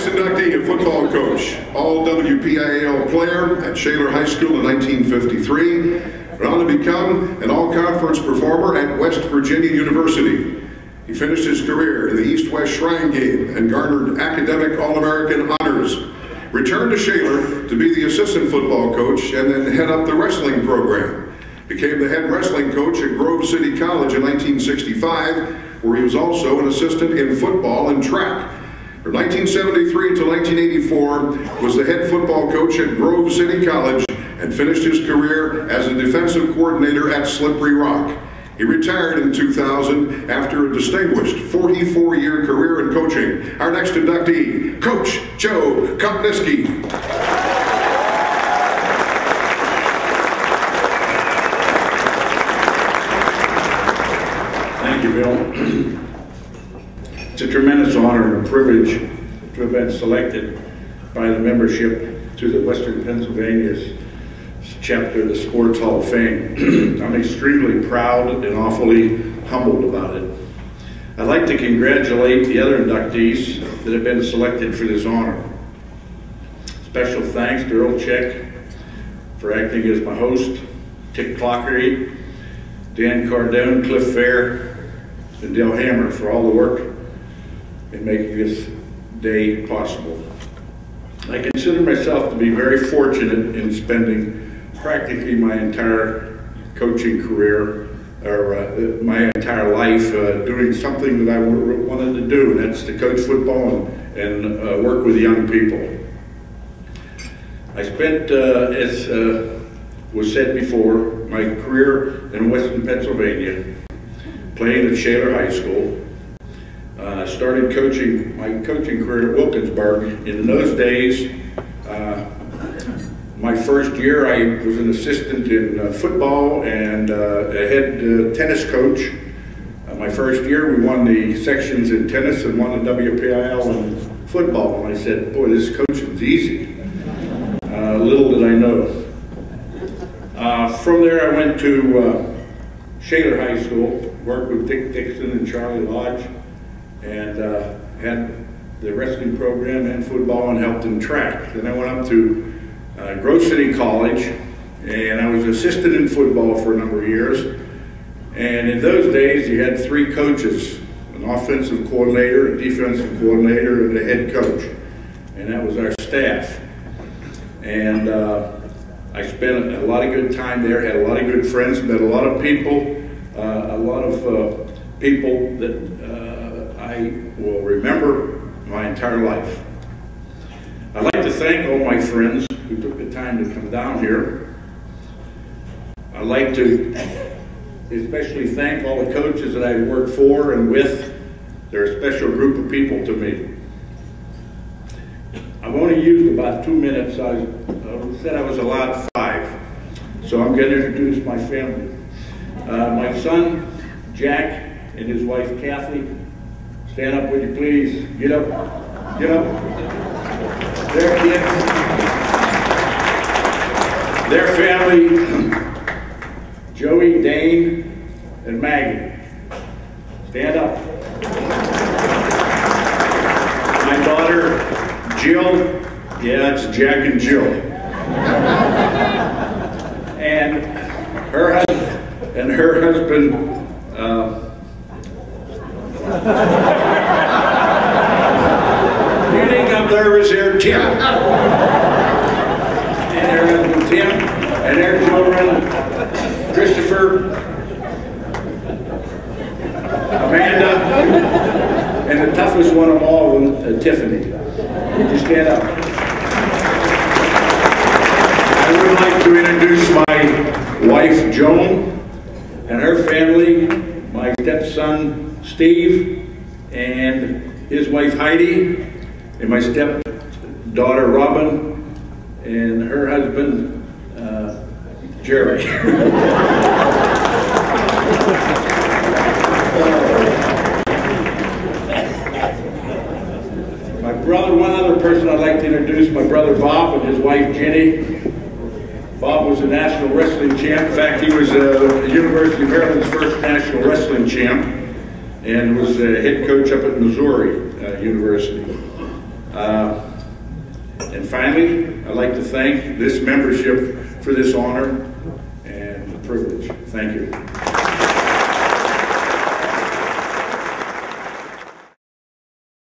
next inductee, a football coach, all WPIAL player at Shaler High School in 1953, went on to become an all-conference performer at West Virginia University. He finished his career in the East-West Shrine Game and garnered academic All-American honors. Returned to Shaler to be the assistant football coach and then head up the wrestling program. Became the head wrestling coach at Grove City College in 1965, where he was also an assistant in football and track. From 1973 to 1984, was the head football coach at Grove City College and finished his career as a defensive coordinator at Slippery Rock. He retired in 2000 after a distinguished 44-year career in coaching. Our next inductee, Coach Joe Kopnisky. Thank you, Bill. It's a tremendous honor and a privilege to have been selected by the membership to the Western Pennsylvania's chapter of the Sports Hall of Fame. I'm extremely proud and awfully humbled about it. I'd like to congratulate the other inductees that have been selected for this honor. Special thanks to Earl Check for acting as my host, Tick Clockery, Dan Cardone, Cliff Fair, and Dale Hammer for all the work in making this day possible. I consider myself to be very fortunate in spending practically my entire coaching career, or my entire life, doing something that I wanted to do, and that's to coach football and work with young people. I spent, as was said before, my career in Western Pennsylvania, playing at Shaler High School. Started my coaching career at Wilkinsburg. In those days, my first year I was an assistant in football and a head tennis coach. My first year we won the sections in tennis and won the WPIL in football. And I said, boy, this coaching's easy. Little did I know. From there I went to Shaler High School, worked with Dick Dixon and Charlie Lodge, and had the wrestling program and football and helped in track. Then I went up to Grove City College, and I was assistant in football for a number of years. And in those days, you had three coaches, an offensive coordinator, a defensive coordinator, and a head coach. And that was our staff. And I spent a lot of good time there, had a lot of good friends, met a lot of people, people that I will remember my entire life. I'd like to thank all my friends who took the time to come down here. I'd like to especially thank all the coaches that I worked for and with. They're a special group of people to me. I've only used about 2 minutes. I said I was allowed 5. So I'm going to introduce my family. My son, Jack, and his wife, Kathy. Stand up, would you please? Get up. Get up. Their kids. Their family, Joey, Dane, and Maggie. Stand up. My daughter, Jill. Yeah, it's Jack and Jill. And her husband, you think I'm nervous here, Tim? And her husband, Tim, and their children, Christopher, Amanda, and the toughest one of all, Tiffany. Would you stand up? I would like to introduce my wife, Joan, and her family, my stepson, Steve, and his wife, Heidi, and my stepdaughter, Robin, and her husband, Jerry. My brother, one other person I'd like to introduce, my brother Bob and his wife Jenny. Bob was a national wrestling champ. In fact, he was University of Maryland's first national wrestling champ and was a head coach up at Missouri University. And finally, I'd like to thank this membership for this honor and privilege. Thank you.